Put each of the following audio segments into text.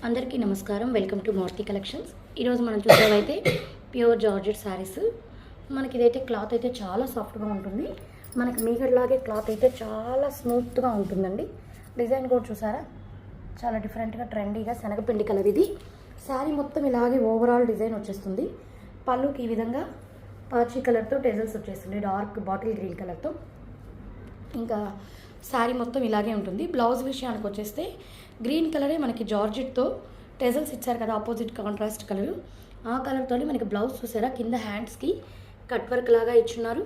అందరికీ నమస్కారం. Welcome to Murthy collections. ఈరోజు మనం చూసేవైతే ప్యూర్ జార్జెట్ శారీస్. మనకి ఇదైతే క్లాత్ అయితే చాలా సాఫ్ట్గా ఉంటుంది. మనకి మీగడలాగే క్లాత్ అయితే చాలా స్మూత్గా ఉంటుందండి. డిజైన్ కూడా చూసారా, చాలా డిఫరెంట్గా ట్రెండీగా శనగపిండి కలర్. ఇది శారీ మొత్తం ఇలాగే ఓవరాల్ డిజైన్ వచ్చేస్తుంది. పళ్ళుకి ఈ విధంగా పాచి కలర్తో టెజల్స్ వచ్చేస్తుంది, డార్క్ బాటిల్ గ్రీన్ కలర్తో. ఇంకా శారీ మొత్తం ఇలాగే ఉంటుంది. బ్లౌజ్ విషయానికి వచ్చేస్తే గ్రీన్ కలరే మనకి జార్జెట్తో టెజల్స్ ఇచ్చారు కదా, ఆపోజిట్ కాంట్రాస్ట్ కలరు. ఆ కలర్తో మనకి బ్లౌజ్ చూసారా, కింద హ్యాండ్స్కి కట్ వర్క్ లాగా ఇచ్చున్నారు,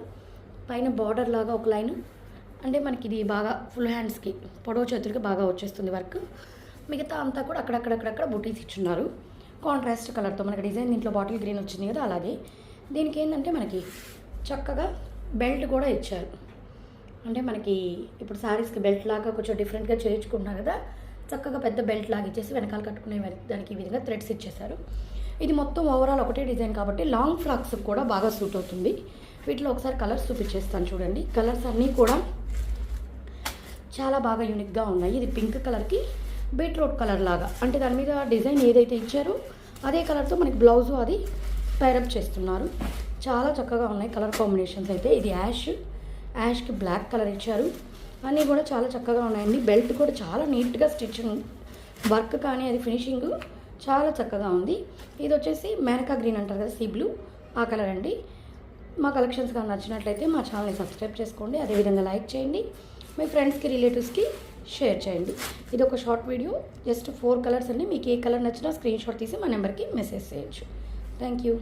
పైన బార్డర్ లాగా ఒక లైన్. అంటే మనకి ఇది బాగా ఫుల్ హ్యాండ్స్కి పొడవు చేతులకి బాగా వచ్చేస్తుంది వర్క్. మిగతా అంతా కూడా అక్కడక్కడక్కడక్కడ బుటీస్ ఇచ్చున్నారు కాంట్రాస్ట్ కలర్తో. మనకి డిజైన్ దీంట్లో బాటిల్ గ్రీన్ వచ్చింది కదా, అలాగే దీనికి ఏంటంటే మనకి చక్కగా బెల్ట్ కూడా ఇచ్చారు. అంటే మనకి ఇప్పుడు శారీస్కి బెల్ట్ లాగా కొంచెం డిఫరెంట్గా చేయించుకుంటున్నారు కదా, చక్కగా పెద్ద బెల్ట్ లాగా ఇచ్చేసి వెనకాల కట్టుకునే దానికి ఈ విధంగా థ్రెడ్స్ ఇచ్చేసారు. ఇది మొత్తం ఓవరాల్ ఒకటే డిజైన్ కాబట్టి లాంగ్ ఫ్రాక్స్ కూడా బాగా సూట్ అవుతుంది. వీటిలో ఒకసారి కలర్స్ చూపించేస్తాను చూడండి. కలర్స్ అన్నీ కూడా చాలా బాగా యూనిక్గా ఉన్నాయి. ఇది పింక్ కలర్కి బీట్రూట్ కలర్ లాగా, అంటే దాని మీద డిజైన్ ఏదైతే ఇచ్చారో అదే కలర్తో మనకి బ్లౌజు అది పైరప్ చేస్తున్నారు. చాలా చక్కగా ఉన్నాయి కలర్ కాంబినేషన్స్ అయితే. ఇది యాష్కి బ్లాక్ కలర్ ఇచ్చారు. అన్నీ కూడా చాలా చక్కగా ఉన్నాయండి. బెల్ట్ కూడా చాలా నీట్గా స్టిచ్చింగ్ వర్క్ కానీ అది ఫినిషింగ్ చాలా చక్కగా ఉంది. ఇది వచ్చేసి మేనకా గ్రీన్ అంటారు కదా, సీ బ్లూ, ఆ కలర్ అండి. మా కలెక్షన్స్ కానీ నచ్చినట్లయితే మా ఛానల్ని సబ్స్క్రైబ్ చేసుకోండి, అదేవిధంగా లైక్ చేయండి, మీ ఫ్రెండ్స్కి రిలేటివ్స్కి షేర్ చేయండి. ఇది ఒక షార్ట్ వీడియో, జస్ట్ 4 కలర్స్ అండి. మీకు ఏ కలర్ నచ్చినా స్క్రీన్ షాట్ తీసి మా నెంబర్కి మెసేజ్ చేయొచ్చు. Thank you.